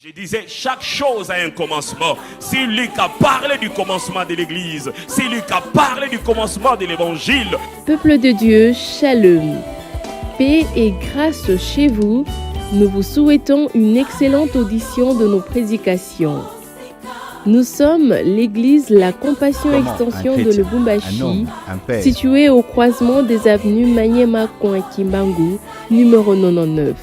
Je disais, chaque chose a un commencement. C'est lui qui a parlé du commencement de l'Église. C'est lui qui a parlé du commencement de l'Évangile. Peuple de Dieu, shalom. Paix et grâce chez vous. Nous vous souhaitons une excellente audition de nos prédications. Nous sommes l'église La Compassion Extension de Lubumbashi, située au croisement des avenues Maniema Coin Kimbangu, numéro 99.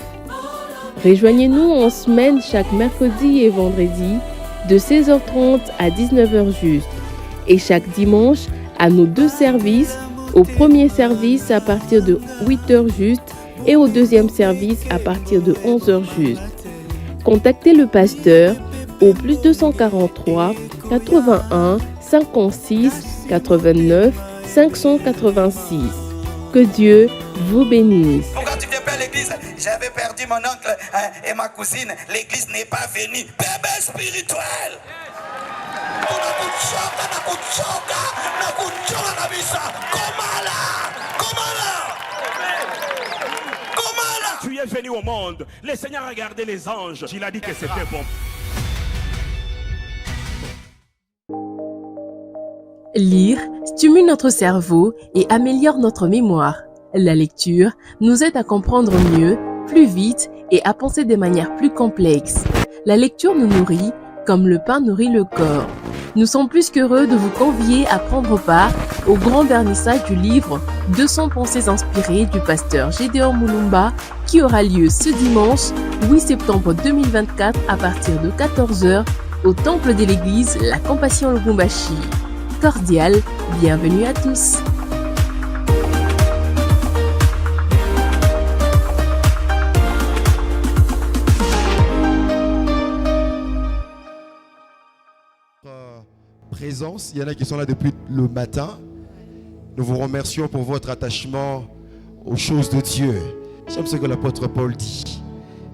Rejoignez-nous en semaine chaque mercredi et vendredi de 16h30 à 19h juste et chaque dimanche à nos deux services, au premier service à partir de 8h juste et au deuxième service à partir de 11h juste. Contactez le pasteur au plus 243 81 56 89 586. Que Dieu vous bénisse. Quand tu viens pas à l'église, j'avais perdu mon oncle et ma cousine. L'église n'est pas venue. Bébé spirituel. Tu es venu au monde. Le Seigneur a regardé les anges. Il a dit que c'était bon. Lire stimule notre cerveau et améliore notre mémoire. La lecture nous aide à comprendre mieux, plus vite et à penser de manière plus complexe. La lecture nous nourrit comme le pain nourrit le corps. Nous sommes plus qu'heureux de vous convier à prendre part au grand vernissage du livre 200 pensées inspirées du pasteur Gédéon Mulumba qui aura lieu ce dimanche 8 septembre 2024 à partir de 14h au temple de l'église La Compassion Lubumbashi. Cordial, bienvenue à tous. Présence, il y en a qui sont là depuis le matin. Nous vous remercions pour votre attachement aux choses de Dieu. J'aime ce que l'apôtre Paul dit,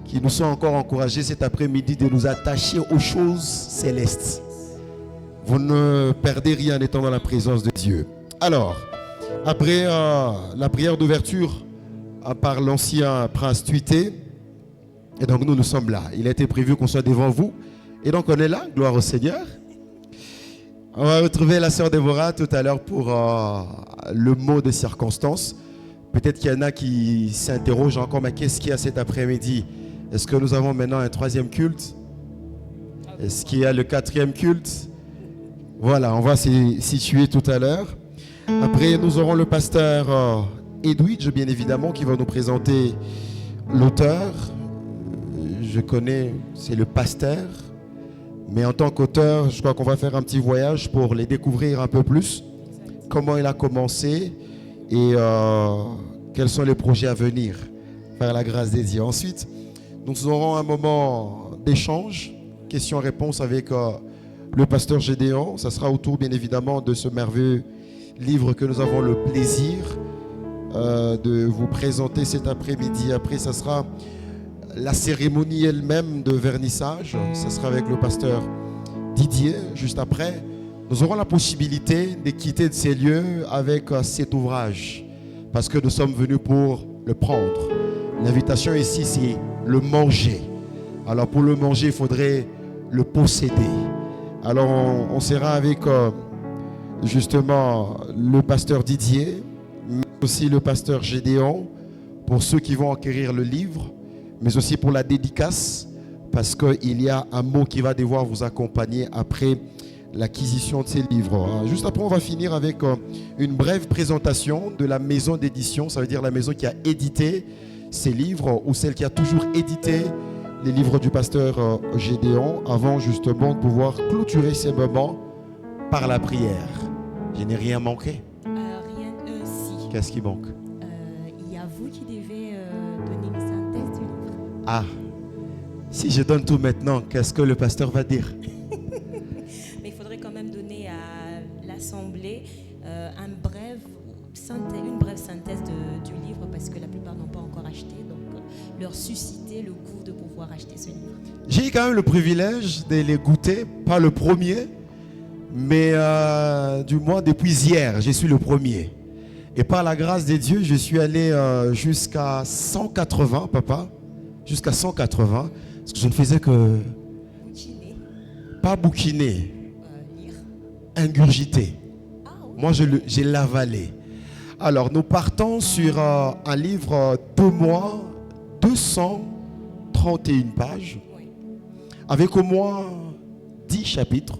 qui nous sont encore encouragés cet après-midi de nous attacher aux choses célestes. Vous ne perdez rien en étant dans la présence de Dieu. Alors, après la prière d'ouverture par l'ancien prince Tuité, et donc nous sommes là. Il a été prévu qu'on soit devant vous. Et donc on est là, gloire au Seigneur. On va retrouver la sœur Déborah tout à l'heure pour le mot de circonstance. Peut-être qu'il y en a qui s'interrogent encore, mais qu'est-ce qu'il y a cet après-midi? Est-ce que nous avons maintenant un troisième culte? Est-ce qu'il y a le quatrième culte? Voilà, on va s'y situer tout à l'heure. Après, nous aurons le pasteur Edwidge, bien évidemment, qui va nous présenter l'auteur. Je connais, c'est le pasteur. Mais en tant qu'auteur, je crois qu'on va faire un petit voyage pour les découvrir un peu plus. Comment il a commencé et quels sont les projets à venir, par la grâce des dieux. Ensuite, nous aurons un moment d'échange, questions-réponses avec le pasteur Gédéon. Ça sera autour, bien évidemment, de ce merveilleux livre que nous avons le plaisir de vous présenter cet après-midi. Après, ça sera la cérémonie elle-même de vernissage. Ça sera avec le pasteur Didier, juste après. Nous aurons la possibilité de quitter de ces lieux avec cet ouvrage, parce que nous sommes venus pour le prendre. L'invitation ici, c'est le manger. Alors pour le manger, il faudrait le posséder. Alors on sera avec justement le pasteur Didier, mais aussi le pasteur Gédéon, pour ceux qui vont acquérir le livre, mais aussi pour la dédicace, parce qu'il y a un mot qui va devoir vous accompagner après l'acquisition de ces livres. Juste après, on va finir avec une brève présentation de la maison d'édition, ça veut dire la maison qui a édité ces livres, ou celle qui a toujours édité les livres du pasteur Gédéon, avant justement de pouvoir clôturer ces moments par la prière. Je n'ai rien manqué. Rien, si. Qu'est-ce qui manque? Il y a vous qui devez donner une synthèse du livre. Ah, si je donne tout maintenant, qu'est-ce que le pasteur va dire? Mais il faudrait quand même donner à l'Assemblée une brève synthèse du livre, parce que la plupart n'ont pas encore acheté, donc leur susciter le goût de pouvoir acheter ce livre. J'ai eu quand même le privilège de les goûter, pas le premier, mais du moins depuis hier, je suis le premier. Et par la grâce de Dieu, je suis allé jusqu'à 180, papa, jusqu'à 180, parce que je ne faisais que Pas bouquiner, Lire. ingurgiter. Ah, oui. Moi, j'ai l'avalé. Alors, nous partons sur un livre de moi, 231 pages, Oui. avec au moins 10 chapitres.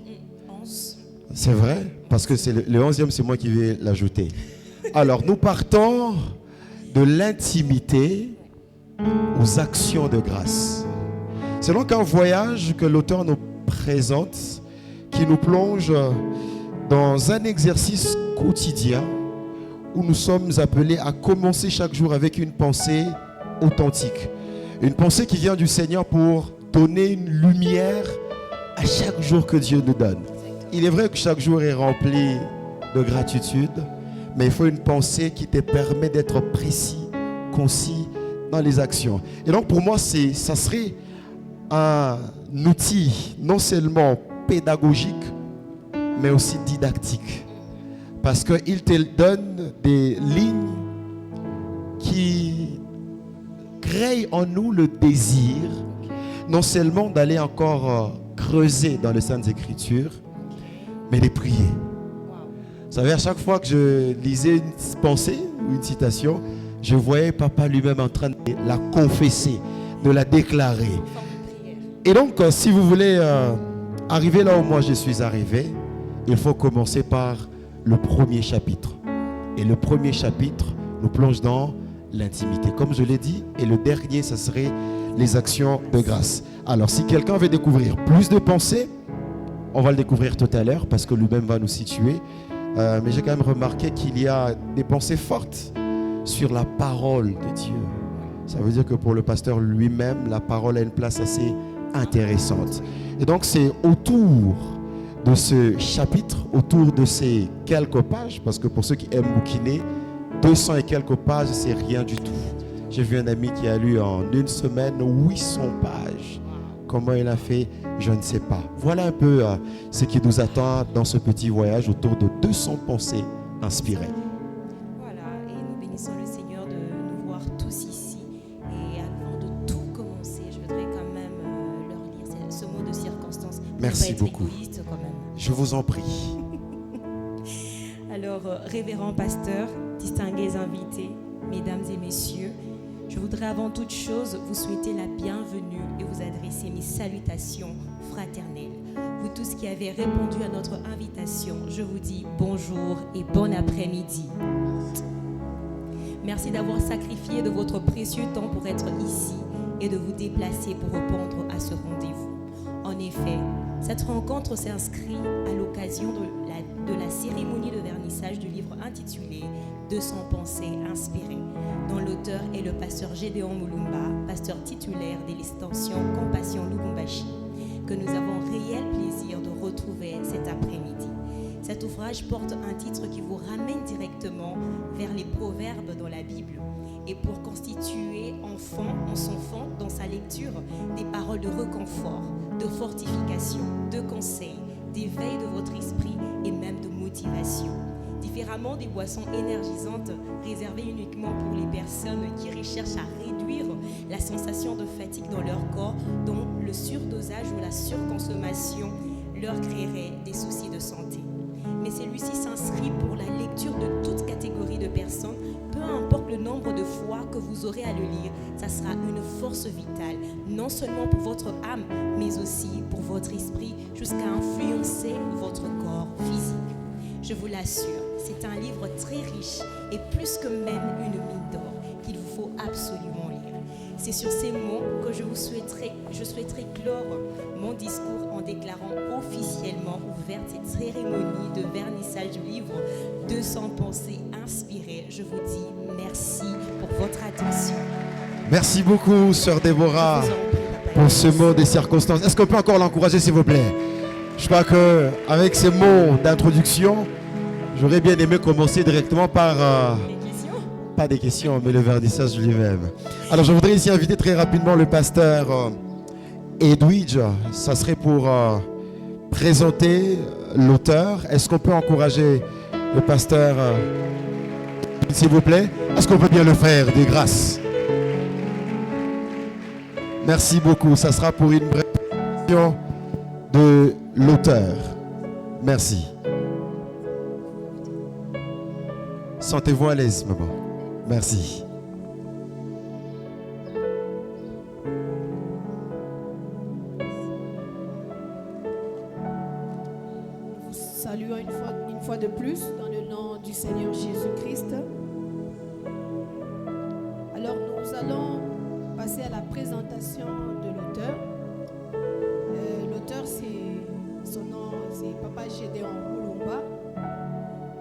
11. C'est vrai, parce que c'est le 11e, c'est moi qui vais l'ajouter. Alors, nous partons de l'intimité aux actions de grâce. C'est donc un voyage que l'auteur nous présente, qui nous plonge dans un exercice quotidien où nous sommes appelés à commencer chaque jour avec une pensée authentique. Une pensée qui vient du Seigneur pour donner une lumière à chaque jour que Dieu nous donne. Il est vrai que chaque jour est rempli de gratitude, mais il faut une pensée qui te permet d'être précis, concis dans les actions. Et donc pour moi, ça serait un outil non seulement pédagogique, mais aussi didactique. Parce qu'il te donne des lignes qui créent en nous le désir, non seulement d'aller encore creuser dans les Saintes Écritures, mais les prier. Vous savez, à chaque fois que je lisais une pensée ou une citation, je voyais Papa lui-même en train de la confesser, de la déclarer. Et donc, si vous voulez arriver là où moi je suis arrivé, il faut commencer par le premier chapitre. Et le premier chapitre nous plonge dans l'intimité, comme je l'ai dit. Et le dernier, ce serait les actions de grâce. Alors, si quelqu'un veut découvrir plus de pensées, on va le découvrir tout à l'heure parce que lui-même va nous situer. Mais j'ai quand même remarqué qu'il y a des pensées fortes sur la parole de Dieu. Ça veut dire que pour le pasteur lui-même, la parole a une place assez intéressante. Et donc, c'est autour de ce chapitre, autour de ces quelques pages, parce que pour ceux qui aiment bouquiner, 200 et quelques pages, c'est rien du tout. J'ai vu un ami qui a lu en une semaine 800 pages. Comment il a fait, je ne sais pas. Voilà un peu ce qui nous attend dans ce petit voyage autour de 200 pensées inspirées. Voilà, et nous bénissons le Seigneur de nous voir tous ici. Et avant de tout commencer, je voudrais quand même leur lire ce mot de circonstance. Merci Pas être beaucoup. égoïste quand même. Je vous en prie. Alors, révérend pasteur, distingués invités, mesdames et messieurs, je voudrais avant toute chose vous souhaiter la bienvenue et vous adresser mes salutations fraternelles. Vous tous qui avez répondu à notre invitation, je vous dis bonjour et bon après-midi. Merci d'avoir sacrifié de votre précieux temps pour être ici et de vous déplacer pour répondre à ce rendez-vous. En effet, cette rencontre s'inscrit à l'occasion de la cérémonie de vernissage du livre intitulé « 200 pensées inspirées », dont l'auteur est le pasteur Gédéon Moulumba, pasteur titulaire de l'extension Compassion Lubumbashi, que nous avons réel plaisir de retrouver cet après-midi. Cet ouvrage porte un titre qui vous ramène directement vers les proverbes dans la Bible. Et pour constituer en son fond, dans sa lecture, des paroles de réconfort, de fortification, de conseil, d'éveil de votre esprit et même de motivation. Différemment des boissons énergisantes réservées uniquement pour les personnes qui recherchent à réduire la sensation de fatigue dans leur corps, dont le surdosage ou la surconsommation leur créerait des soucis de santé. Mais celui-ci s'inscrit pour la lecture de toute catégorie de personnes, peu importe le nombre de fois que vous aurez à le lire, ça sera une force vitale, non seulement pour votre âme, mais aussi pour votre esprit, jusqu'à influencer votre corps physique. Je vous l'assure, c'est un livre très riche et plus que même une mine d'or qu'il vous faut absolument lire. C'est sur ces mots que je souhaiterais clore mon discours en déclarant officiellement ouverte cette cérémonie de vernissage du livre 200 pensées inspirées. Je vous dis merci pour votre attention. Merci beaucoup, sœur Déborah, Je vous en prie, Papa. pour ce mot des circonstances. Est-ce qu'on peut encore l'encourager, s'il vous plaît? Je crois qu'avec ces mots d'introduction, j'aurais bien aimé commencer directement par... Des questions? Pas des questions, mais le vernissage lui-même. Alors, je voudrais ici inviter très rapidement le pasteur Edwidge. Ça serait pour présenter l'auteur. Est-ce qu'on peut encourager le pasteur, s'il vous plaît? Est-ce qu'on peut bien le faire, de grâce? Merci beaucoup. Ça sera pour une présentation de l'auteur. Merci. Sentez-vous à l'aise, maman. Merci. Saluons une fois de plus dans le nom du Seigneur Jésus-Christ. Alors nous allons passer à la présentation de l'auteur. L'auteur, son nom, c'est Papa Gédéon Moulumba.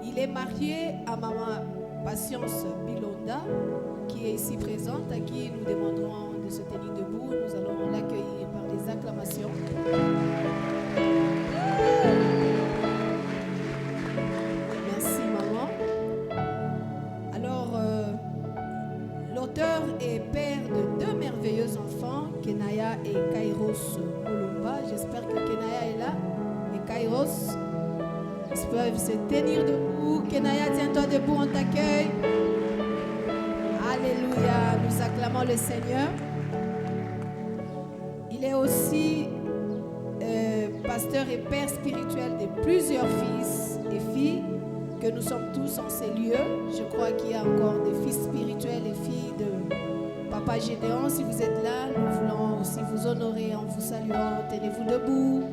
Il est marié à Maman Patience Bilonda, qui est ici présente, à qui nous demanderons de se tenir debout. Nous allons l'accueillir par des acclamations. L'auteur est père de 2 merveilleux enfants, Kenaya et Kairos Moulumba. J'espère que Kenaya est là et Kairos. Ils peuvent se tenir debout. Kenaya, tiens-toi debout, on t'accueille. Alléluia, nous acclamons le Seigneur. Il est aussi pasteur et père spirituel de plusieurs fils et filles, que nous sommes tous en ces lieux. Je crois qu'il y a encore des fils spirituels et filles de Papa Gédéon. Si vous êtes là, nous voulons aussi vous honorer en vous saluant. Tenez-vous debout.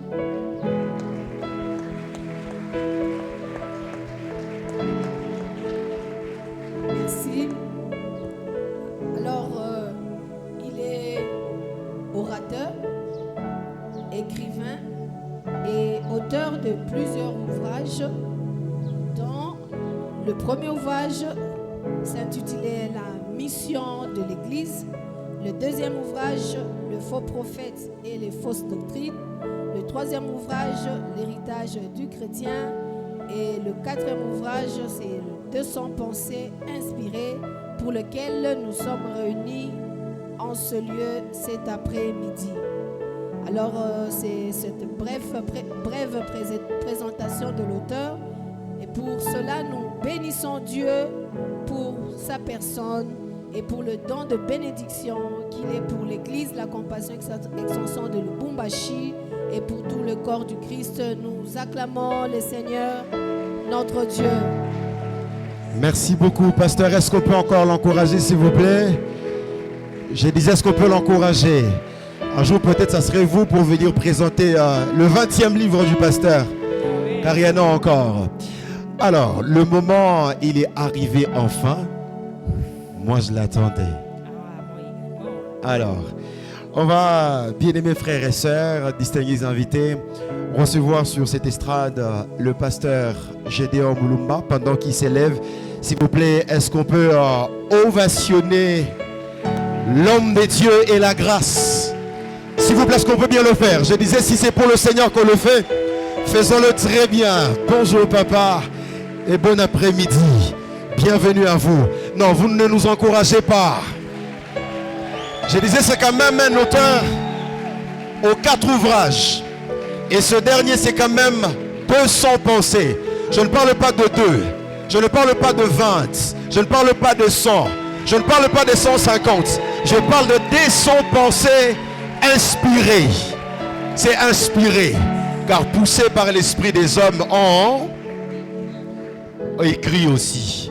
Merci. Alors, il est orateur, écrivain et auteur de plusieurs ouvrages. Le premier ouvrage s'intitulait La mission de l'Église. Le deuxième ouvrage, Le faux prophète et les fausses doctrines. Le troisième ouvrage, L'héritage du chrétien. Et le quatrième ouvrage, c'est 200 pensées inspirées, pour lequel nous sommes réunis en ce lieu cet après-midi. Alors, c'est cette brève présentation de l'auteur. Et pour cela, nous bénissons Dieu pour sa personne et pour le don de bénédiction qu'il est pour l'Église, la compassion extension de Lubumbashi et pour tout le corps du Christ. Nous acclamons le Seigneur, notre Dieu. Merci beaucoup, pasteur. Est-ce qu'on peut encore l'encourager, s'il vous plaît? Je disais, est-ce qu'on peut l'encourager? Un jour, peut-être, ça serait vous pour venir présenter le 20e livre du pasteur. Car il y en a encore. Alors, le moment, il est arrivé enfin. Moi, je l'attendais. Alors, on va, bien-aimés frères et sœurs, distingués invités, recevoir sur cette estrade le pasteur Gédéon Moulumba pendant qu'il s'élève. S'il vous plaît, est-ce qu'on peut ovationner l'homme de Dieu et la grâce? S'il vous plaît, est-ce qu'on peut bien le faire? Je disais, si c'est pour le Seigneur qu'on le fait, faisons-le très bien. Bonjour papa et bon après-midi. Bienvenue à vous. Non, vous ne nous encouragez pas. Je disais, c'est quand même un auteur aux 4 ouvrages. Et ce dernier, c'est quand même 200 pensées. Je ne parle pas de 2. Je ne parle pas de 20. Je ne parle pas de 100. Je ne parle pas de 150. Je parle de 200 pensées inspirées. C'est inspiré. Car poussé par l'esprit des hommes en écrit aussi.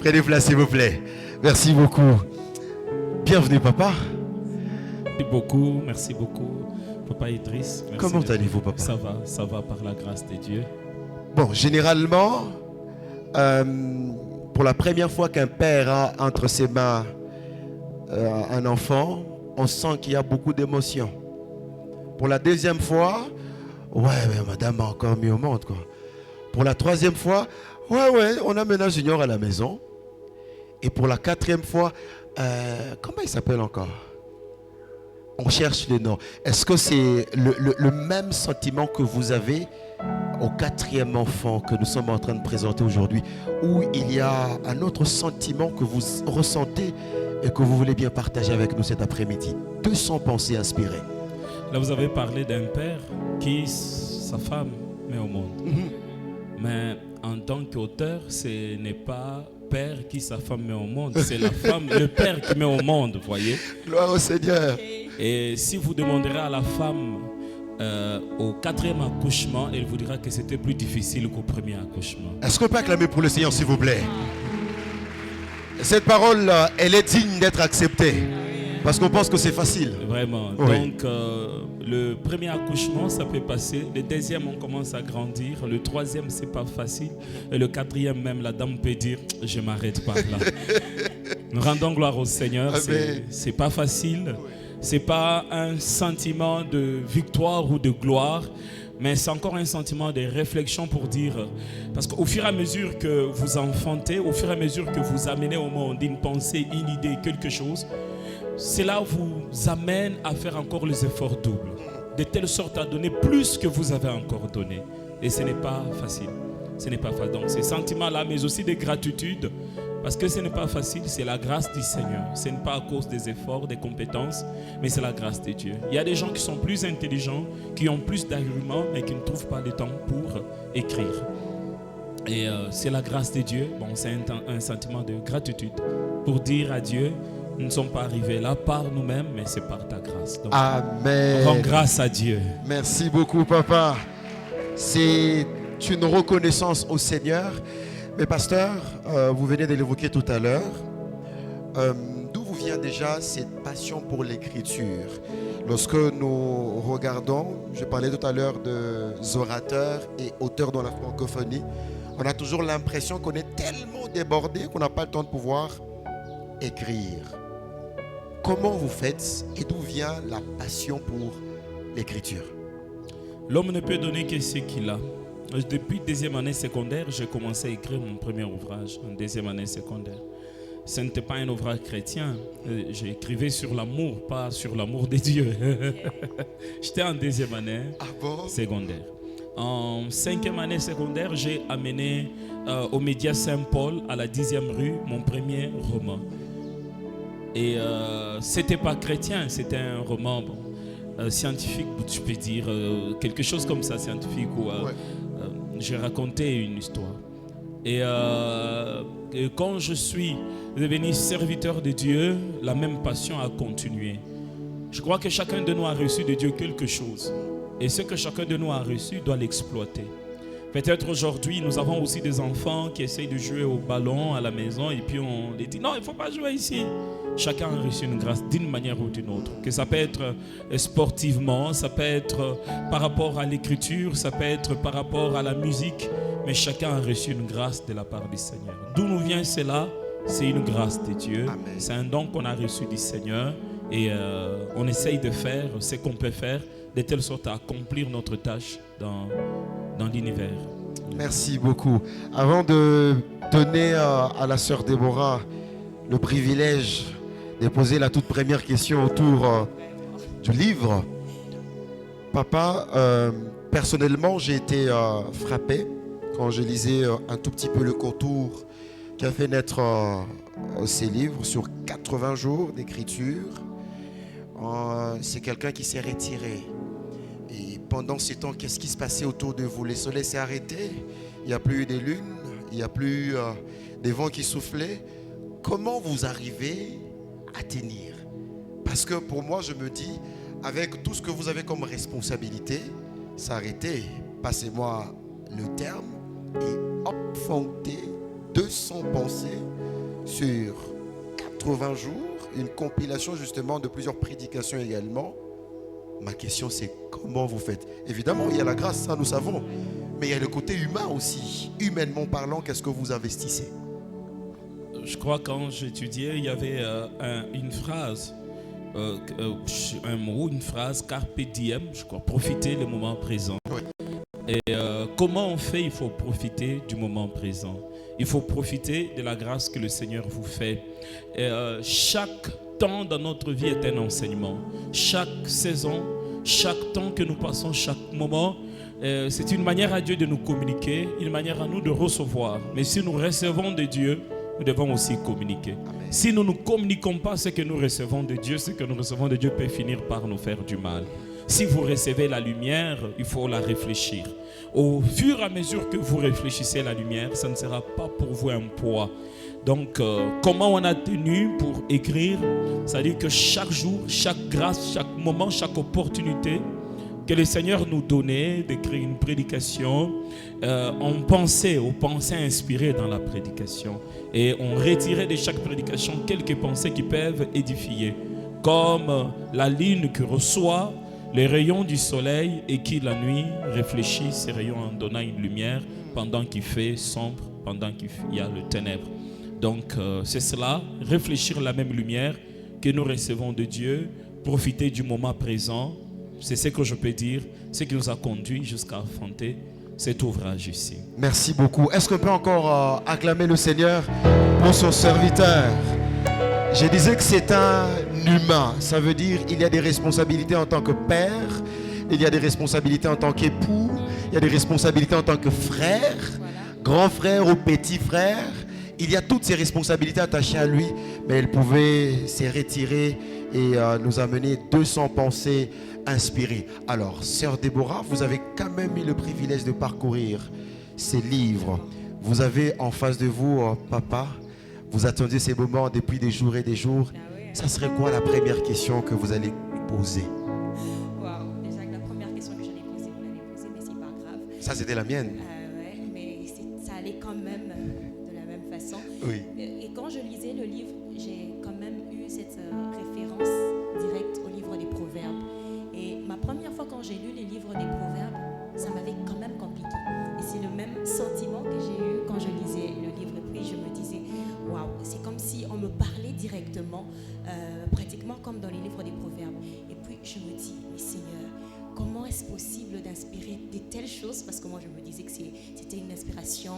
Prenez place, s'il vous plaît. Merci beaucoup. Bienvenue, papa. Merci beaucoup, papa Idriss. Merci. Comment allez-vous, papa? Ça va par la grâce de Dieu. Bon, généralement, pour la première fois qu'un père a entre ses mains un enfant, on sent qu'il y a beaucoup d'émotions. Pour la deuxième fois, ouais, madame m'a encore mis au monde, quoi. Pour la troisième fois, ouais, on amène un junior à la maison. Et pour la 4e fois, comment il s'appelle encore? On cherche le nom. Est-ce que c'est le même sentiment que vous avez au 4e enfant que nous sommes en train de présenter aujourd'hui, ou il y a un autre sentiment que vous ressentez et que vous voulez bien partager avec nous cet après-midi? 200 pensées inspirées. Là, vous avez parlé d'un père qui, sa femme, met au monde. Mais en tant qu'auteur, ce n'est pas père qui sa femme met au monde, c'est la femme, le père qui met au monde, voyez. Gloire au Seigneur. Et si vous demanderez à la femme au 4e accouchement, elle vous dira que c'était plus difficile qu'au premier accouchement. Est-ce qu'on peut acclamer pour le Seigneur, s'il vous plaît? Cette parole, elle est digne d'être acceptée. Parce qu'on pense que c'est facile. Vraiment. Oui. Donc, le premier accouchement, ça peut passer. Le deuxième, on commence à grandir. Le troisième, c'est pas facile. Et le quatrième, même, la dame peut dire, je m'arrête par là. Nous rendons gloire au Seigneur. C'est pas facile. C'est pas un sentiment de victoire ou de gloire, mais c'est encore un sentiment de réflexion pour dire, parce qu'au fur et à mesure que vous enfantez, au fur et à mesure que vous amenez au monde une pensée, une idée, quelque chose, cela vous amène à faire encore les efforts doubles, de telle sorte à donner plus que vous avez encore donné. Et ce n'est pas facile. Ce n'est pas facile. Donc ces sentiments-là, mais aussi de gratitude, parce que ce n'est pas facile, c'est la grâce du Seigneur. Ce n'est pas à cause des efforts, des compétences, mais c'est la grâce de Dieu. Il y a des gens qui sont plus intelligents, qui ont plus d'arguments, mais qui ne trouvent pas le temps pour écrire. Et c'est la grâce de Dieu. Bon, c'est un sentiment de gratitude pour dire à Dieu, nous ne sommes pas arrivés là par nous-mêmes, mais c'est par ta grâce. Donc, Amen. rends grâce à Dieu. Merci beaucoup, papa. C'est une reconnaissance au Seigneur. Mais pasteur, vous venez de l'évoquer tout à l'heure. D'où vous vient déjà cette passion pour l'écriture? Lorsque nous regardons, je parlais tout à l'heure de orateurs et auteurs dans la francophonie, on a toujours l'impression qu'on est tellement débordé qu'on n'a pas le temps de pouvoir écrire. Comment vous faites et d'où vient la passion pour l'écriture? L'homme ne peut donner que ce qu'il a. Depuis deuxième année secondaire, j'ai commencé à écrire mon premier ouvrage en deuxième année secondaire. Ce n'était pas un ouvrage chrétien. J'écrivais sur l'amour, pas sur l'amour de Dieu. J'étais en deuxième année secondaire. En 5e année secondaire, j'ai amené au Média Saint-Paul, à la 10e rue, mon premier roman. Et c'était pas chrétien, c'était un roman scientifique, je peux dire, quelque chose comme ça, scientifique, où j'ai raconté une histoire. Et quand je suis devenu serviteur de Dieu, la même passion a continué. Je crois que chacun de nous a reçu de Dieu quelque chose. Et ce que chacun de nous a reçu doit l'exploiter. Peut-être aujourd'hui, nous avons aussi des enfants qui essayent de jouer au ballon à la maison et puis on les dit non, il ne faut pas jouer ici. Chacun a reçu une grâce d'une manière ou d'une autre. Que ça peut être sportivement, ça peut être par rapport à l'écriture, ça peut être par rapport à la musique, mais chacun a reçu une grâce de la part du Seigneur. D'où nous vient cela? C'est une grâce de Dieu. Amen. C'est un don qu'on a reçu du Seigneur et on essaye de faire ce qu'on peut faire de telle sorte à accomplir notre tâche dans l'univers. Merci beaucoup. Avant de donner à la sœur Déborah le privilège de poser la toute première question autour du livre, papa, personnellement, j'ai été frappé quand je lisais un tout petit peu le contour qui a fait naître ces livres sur 80 jours d'écriture. C'est quelqu'un qui s'est retiré. Et pendant ces temps, qu'est-ce qui se passait autour de vous? Le soleil s'est arrêté, il n'y a plus de lune, il n'y a plus des vents qui soufflaient. Comment vous arrivez à tenir? Parce que pour moi, je me dis, avec tout ce que vous avez comme responsabilité, s'arrêter, passez-moi le terme, et enfanter 200 pensées sur 80 jours, une compilation justement de plusieurs prédications également. Ma question c'est comment vous faites? Évidemment, il y a la grâce, ça nous savons, mais il y a le côté humain aussi. Humainement parlant, qu'est-ce que vous investissez? Je crois quand j'étudiais, il y avait une phrase, un mot, une phrase, carpe diem, je crois, profiter le moment présent. Oui. Et comment on fait? Il faut profiter du moment présent. Il faut profiter de la grâce que le Seigneur vous fait. Et, chaque temps dans notre vie est un enseignement. Chaque saison, chaque temps que nous passons, chaque moment, c'est une manière à Dieu de nous communiquer, une manière à nous de recevoir. Mais si nous recevons de Dieu, nous devons aussi communiquer. Amen. Si nous ne communiquons pas ce que nous recevons de Dieu, ce que nous recevons de Dieu peut finir par nous faire du mal. Si vous recevez la lumière, il faut la réfléchir. Au fur et à mesure que vous réfléchissez la lumière, ça ne sera pas pour vous un poids. Donc, comment on a tenu pour écrire? C'est-à-dire que chaque jour, chaque grâce, chaque moment, chaque opportunité que le Seigneur nous donnait d'écrire une prédication. On pensait aux pensées inspirées dans la prédication. Et on retirait de chaque prédication quelques pensées qui peuvent édifier. Comme la lune qui reçoit les rayons du soleil et qui la nuit réfléchit ces rayons en donnant une lumière pendant qu'il fait sombre, pendant qu'il y a le ténèbre. Donc c'est cela, réfléchir la même lumière que nous recevons de Dieu, profiter du moment présent. C'est ce que je peux dire, ce qui nous a conduit jusqu'à affronter cet ouvrage ici. Merci beaucoup. Est-ce qu'on peut encore acclamer le Seigneur pour son serviteur? Je disais que c'est un humain. Ça veut dire qu'il y a des responsabilités en tant que père, il y a des responsabilités en tant qu'époux, il y a des responsabilités en tant que frère, grand frère ou petit frère. Il y a toutes ces responsabilités attachées à lui, mais il pouvait se retirer et nous amener 200 pensées inspirées. Alors, sœur Déborah, vous avez quand même eu le privilège de parcourir ces livres. Vous avez en face de vous, papa, vous attendiez ces moments depuis des jours et des jours. Ça serait quoi la première question que vous allez poser? Waouh, déjà la première question que j'allais poser, vous l'avez posée, mais c'est pas grave. Ça, c'était la mienne. Ouais, mais ça allait quand même de la même façon. Oui. Et quand je lisais le livre, j'ai quand même eu cette référence directe au livre des Proverbes. Et ma première fois quand j'ai lu les livres des Proverbes, ça m'avait quand même compliqué. Et c'est le même sentiment que j'ai eu quand je lisais le livre. Et puis je me disais, waouh, c'est comme si on me parlait directement, pratiquement comme dans les livres des Proverbes. Et puis je me dis, mais Seigneur, comment est-ce possible d'inspirer de telles choses? Parce que moi je me disais que c'était une inspiration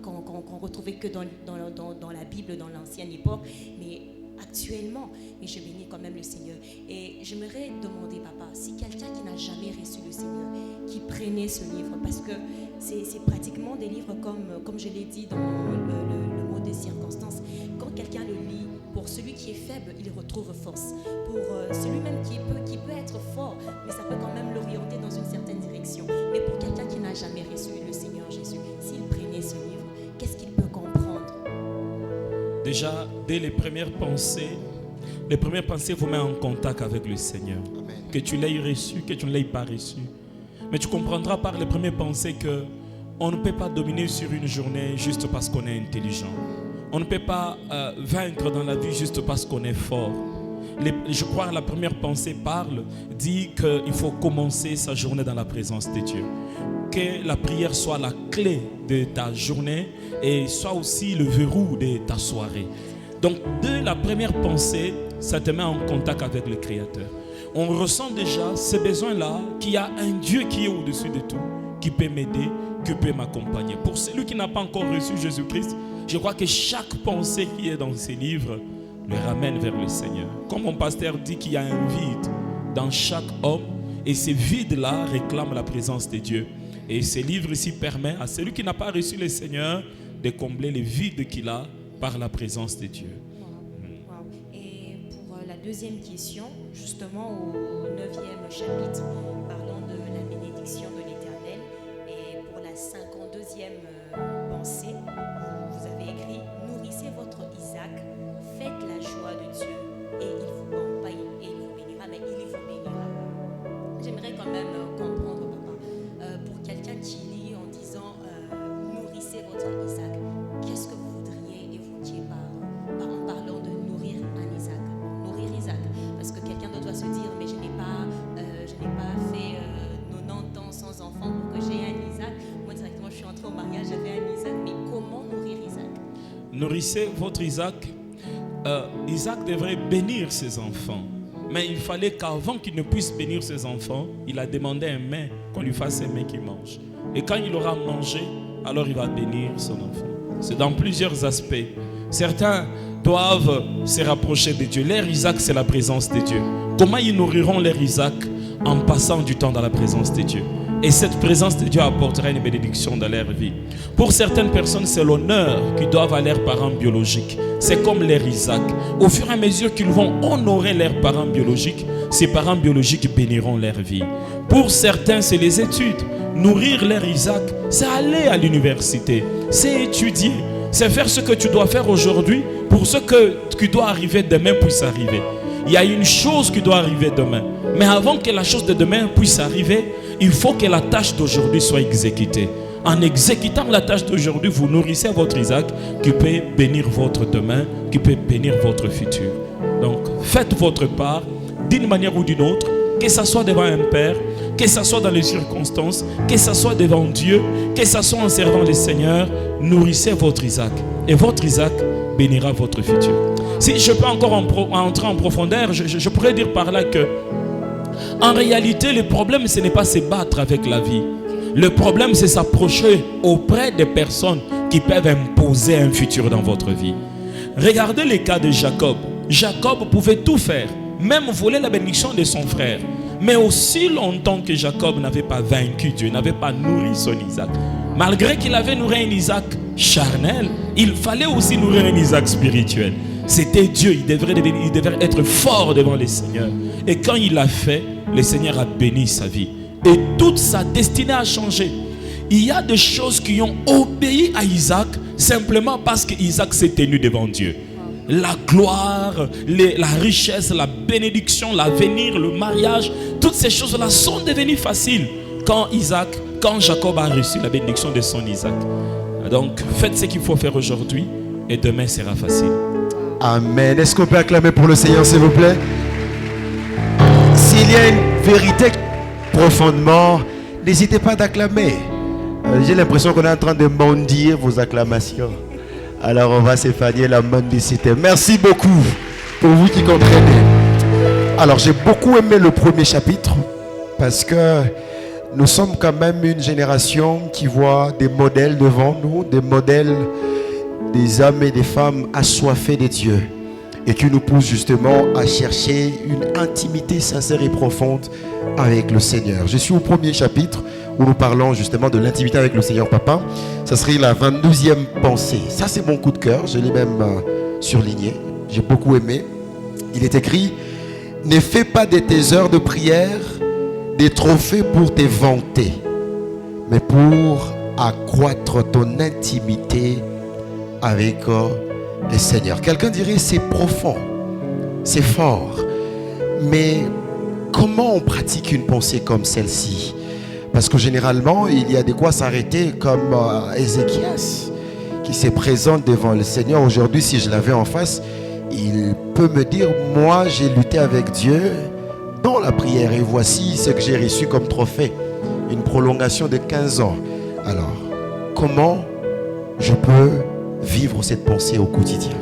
qu'on retrouvait que dans la Bible, dans l'ancienne époque. Mais actuellement, mais je bénis quand même le Seigneur. Et j'aimerais demander, papa, si quelqu'un qui n'a jamais reçu le Seigneur, qui prenait ce livre, parce que c'est pratiquement des livres comme je l'ai dit dans le mot des circonstances. Quand quelqu'un le lit, pour celui qui est faible, il retrouve force. Pour celui-même qui peut être fort, mais ça peut quand même l'orienter dans une certaine direction. Mais pour quelqu'un qui n'a jamais reçu le Seigneur Jésus, s'il prenait ce livre, qu'est-ce qu'il peut comprendre? Déjà, dès les premières pensées vous mettent en contact avec le Seigneur. Amen. Que tu l'aies reçu, que tu ne l'aies pas reçu. Mais tu comprendras par les premières pensées que on ne peut pas dominer sur une journée juste parce qu'on est intelligent. On ne peut pas vaincre dans la vie juste parce qu'on est fort. Je crois que la première pensée dit qu'il faut commencer sa journée dans la présence de Dieu. Que la prière soit la clé de ta journée et soit aussi le verrou de ta soirée. Donc, dès la première pensée, ça te met en contact avec le Créateur. On ressent déjà ce besoin-là qu'il y a un Dieu qui est au-dessus de tout, qui peut m'aider, qui peut m'accompagner. Pour celui qui n'a pas encore reçu Jésus-Christ, je crois que chaque pensée qui est dans ces livres le ramène vers le Seigneur. Comme mon pasteur dit qu'il y a un vide dans chaque homme, et ce vide-là réclame la présence de Dieu. Et ce livre ici permet à celui qui n'a pas reçu le Seigneur de combler le vide qu'il a par la présence de Dieu. Wow. Et pour la deuxième question, justement au 9e chapitre, parlant de la bénédiction de l'Éternel, et pour la 52e pensée, vous avez écrit « Nourrissez votre Isaac, faites la joie de Dieu, et il vous, bon, pas il, et il vous bénira, mais il vous bénira. » J'aimerais quand même comprendre, papa, pour quelqu'un qui lit en disant « Nourrissez votre Isaac », qu'est-ce que vous voudriez évoquer en parlant de nourrir un Isaac? Nourrir Isaac, parce que quelqu'un d'autre doit se dire « Mais je n'ai pas fait 90 ans sans enfant pour que j'ai un Isaac. » Moi, directement, je suis entrée au mariage, j'avais un Isaac, mais comment nourrir Isaac? Nourrissez votre Isaac. Isaac devrait bénir ses enfants. Mais il fallait qu'avant qu'il ne puisse bénir ses enfants, il a demandé un mets, qu'on lui fasse un mets qui mange. Et quand il aura mangé, alors il va bénir son enfant. C'est dans plusieurs aspects. Certains doivent se rapprocher de Dieu. Leur Isaac, c'est la présence de Dieu. Comment ils nourriront leur Isaac? En passant du temps dans la présence de Dieu. Et cette présence de Dieu apportera une bénédiction dans leur vie. Pour certaines personnes, c'est l'honneur qu'ils doivent à leurs parents biologiques. C'est comme leur Isaac. Au fur et à mesure qu'ils vont honorer leurs parents biologiques, ces parents biologiques béniront leur vie. Pour certains, c'est les études. Nourrir leur Isaac, c'est aller à l'université, c'est étudier, c'est faire ce que tu dois faire aujourd'hui pour ce que tu dois arriver demain puisse arriver. il y a une chose qui doit arriver demain. Mais avant que la chose de demain puisse arriver, il faut que la tâche d'aujourd'hui soit exécutée. En exécutant la tâche d'aujourd'hui, vous nourrissez votre Isaac qui peut bénir votre demain, qui peut bénir votre futur. Donc, faites votre part d'une manière ou d'une autre, que ce soit devant un père, que ce soit dans les circonstances, que ce soit devant Dieu, que ce soit en servant le Seigneur, nourrissez votre Isaac. Et votre Isaac bénira votre futur. Si je peux encore entrer en profondeur, je pourrais dire par là que en réalité, le problème, ce n'est pas se battre avec la vie. Le problème, c'est s'approcher auprès des personnes qui peuvent imposer un futur dans votre vie. Regardez le cas de Jacob. Jacob pouvait tout faire, même voler la bénédiction de son frère. Mais aussi longtemps que Jacob n'avait pas vaincu Dieu, n'avait pas nourri son Isaac, malgré qu'il avait nourri un Isaac charnel, il fallait aussi nourrir un Isaac spirituel. C'était Dieu, il devrait être fort devant le Seigneur. Et quand il l'a fait, le Seigneur a béni sa vie. Et toute sa destinée a changé. Il y a des choses qui ont obéi à Isaac simplement parce qu'Isaac s'est tenu devant Dieu. La gloire, la richesse, la bénédiction, l'avenir, le mariage, toutes ces choses-là sont devenues faciles quand Jacob a reçu la bénédiction de son Isaac. Donc, faites ce qu'il faut faire aujourd'hui et demain sera facile. Amen. Est-ce qu'on peut acclamer pour le Seigneur, s'il vous plaît? S'il y a une vérité profondément, n'hésitez pas d'acclamer. J'ai l'impression qu'on est en train de mendier vos acclamations. Alors on va s'effacer la mendicité. Merci beaucoup pour vous qui comprenez. Alors j'ai beaucoup aimé le premier chapitre parce que nous sommes quand même une génération qui voit des modèles devant nous, des modèles des hommes et des femmes assoiffés de Dieu et qui nous poussent justement à chercher une intimité sincère et profonde avec le Seigneur. Je suis au premier chapitre où nous parlons justement de l'intimité avec le Seigneur Papa. Ça serait la 22e pensée. Ça, c'est mon coup de cœur. Je l'ai même surligné. J'ai beaucoup aimé. Il est écrit: ne fais pas de tes heures de prière des trophées pour te vanter, mais pour accroître ton intimité avec le Seigneur. Quelqu'un dirait c'est profond, c'est fort. Mais comment on pratique une pensée comme celle-ci? Parce que généralement, il y a de quoi s'arrêter comme Ézéchias qui se présente devant le Seigneur. Aujourd'hui, si je l'avais en face, il peut me dire: moi, j'ai lutté avec Dieu dans la prière et voici ce que j'ai reçu comme trophée. Une prolongation de 15 ans. Alors, comment je peux vivre cette pensée au quotidien?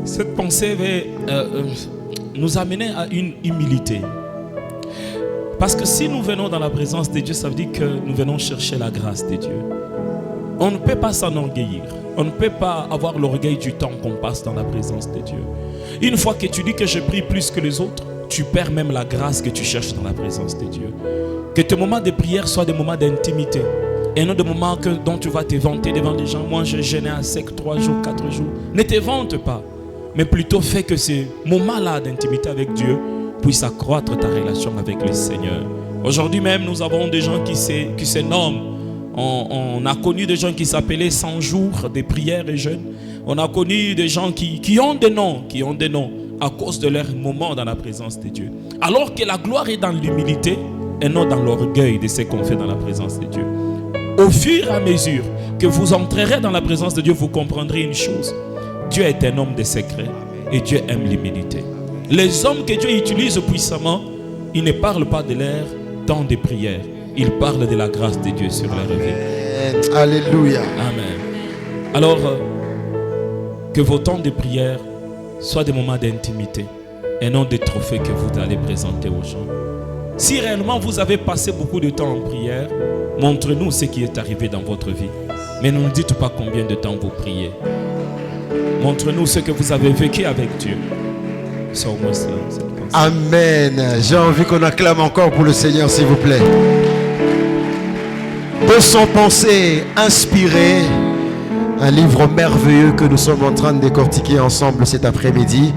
Cette pensée va nous amener à une humilité. Parce que si nous venons dans la présence de Dieu, ça veut dire que nous venons chercher la grâce de Dieu. On ne peut pas s'enorgueillir. On ne peut pas avoir l'orgueil du temps qu'on passe dans la présence de Dieu. Une fois que tu dis que je prie plus que les autres, tu perds même la grâce que tu cherches dans la présence de Dieu. Que tes moments de prière soient des moments d'intimité. Et non des moments dont tu vas te vanter devant les gens. Moi, je jeûnais à sec 3 jours, 4 jours. Ne te vante pas. Mais plutôt fais que ces moments-là d'intimité avec Dieu puisse accroître ta relation avec le Seigneur. Aujourd'hui même, nous avons des gens qui se nomment. On a connu des gens qui s'appelaient 100 jours de prière et jeûne. On a connu des gens qui ont des noms, à cause de leur moment dans la présence de Dieu. Alors que la gloire est dans l'humilité et non dans l'orgueil de ce qu'on fait dans la présence de Dieu. Au fur et à mesure que vous entrerez dans la présence de Dieu, vous comprendrez une chose. Dieu est un homme de secret et Dieu aime l'humilité. Les hommes que Dieu utilise puissamment, ils ne parlent pas de leur temps de prière. Ils parlent de la grâce de Dieu sur leur vie. Alléluia. Amen. Alors, que vos temps de prière soient des moments d'intimité et non des trophées que vous allez présenter aux gens. Si réellement vous avez passé beaucoup de temps en prière, montrez-nous ce qui est arrivé dans votre vie. Mais ne nous dites pas combien de temps vous priez. Montrez-nous ce que vous avez vécu avec Dieu. C'est au moins cela. Amen. J'ai envie qu'on acclame encore pour le Seigneur, s'il vous plaît. De son pensée inspirée, un livre merveilleux que nous sommes en train de décortiquer ensemble cet après-midi.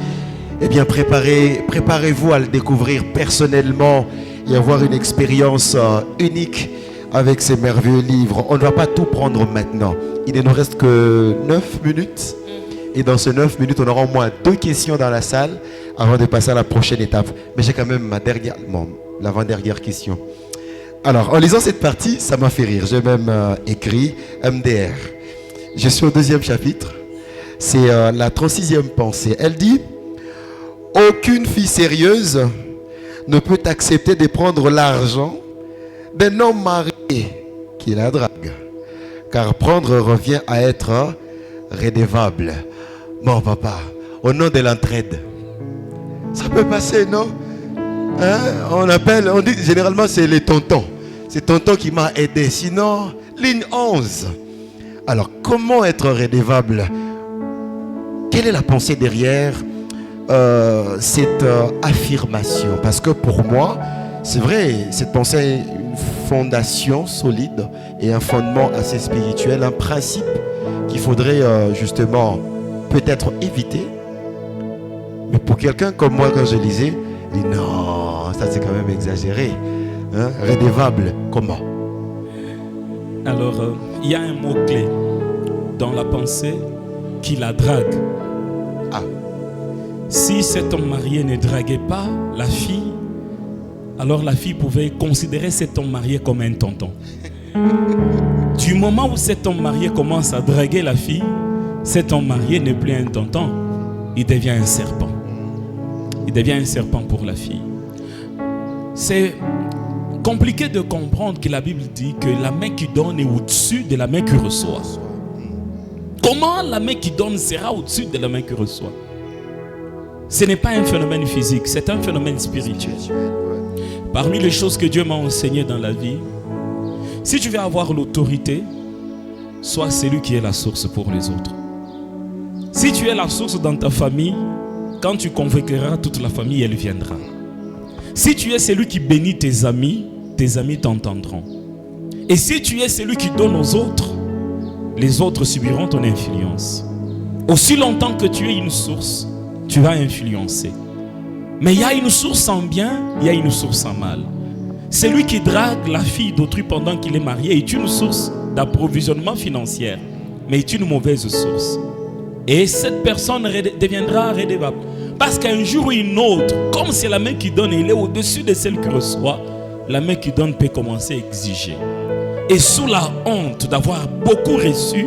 Eh bien, préparez-vous à le découvrir personnellement et avoir une expérience unique avec ces merveilleux livres. On ne va pas tout prendre maintenant. Il ne nous reste que 9 minutes. Et dans ces 9 minutes, on aura au moins 2 questions dans la salle avant de passer à la prochaine étape. Mais j'ai quand même l'avant-dernière question. Alors, en lisant cette partie, ça m'a fait rire. J'ai même écrit MDR. Je suis au 2e chapitre. C'est la 36e pensée. Elle dit: aucune fille sérieuse ne peut accepter de prendre l'argent d'un homme marié qui la drague. Car prendre revient à être redevable. Bon, papa, au nom de l'entraide, ça peut passer, non? Hein? On dit généralement c'est les tontons. C'est tonton qui m'a aidé. Sinon, ligne 11. Alors, comment être redevable? Quelle est la pensée derrière cette affirmation? Parce que pour moi, c'est vrai, cette pensée est une fondation solide et un fondement assez spirituel, un principe qu'il faudrait justement peut-être éviter. Mais pour quelqu'un comme moi, quand je lisais, je dis non, ça c'est quand même exagéré. Hein? Redevable, comment? Alors, il y a un mot-clé dans la pensée qui la drague. Ah. Si cet homme marié ne draguait pas la fille, alors la fille pouvait considérer cet homme marié comme un tonton. Du moment où cet homme marié commence à draguer la fille, cet homme marié n'est plus un tonton, il devient un serpent. Il devient un serpent pour la fille. C'est compliqué de comprendre que la Bible dit que la main qui donne est au-dessus de la main qui reçoit. Comment la main qui donne sera au-dessus de la main qui reçoit? Ce n'est pas un phénomène physique, c'est un phénomène spirituel. Parmi les choses que Dieu m'a enseignées dans la vie, si tu veux avoir l'autorité, sois celui qui est la source pour les autres. Si tu es la source dans ta famille, quand tu convoqueras toute la famille, elle viendra. Si tu es celui qui bénit tes amis t'entendront. Et si tu es celui qui donne aux autres, les autres subiront ton influence. Aussi longtemps que tu es une source, tu vas influencer. Mais il y a une source en bien, il y a une source en mal. Celui qui drague la fille d'autrui pendant qu'il est marié est une source d'approvisionnement financier, mais est une mauvaise source. Et cette personne deviendra redevable. Parce qu'un jour ou une autre, comme c'est la main qui donne, il est au-dessus de celle qui reçoit, la main qui donne peut commencer à exiger. Et sous la honte d'avoir beaucoup reçu,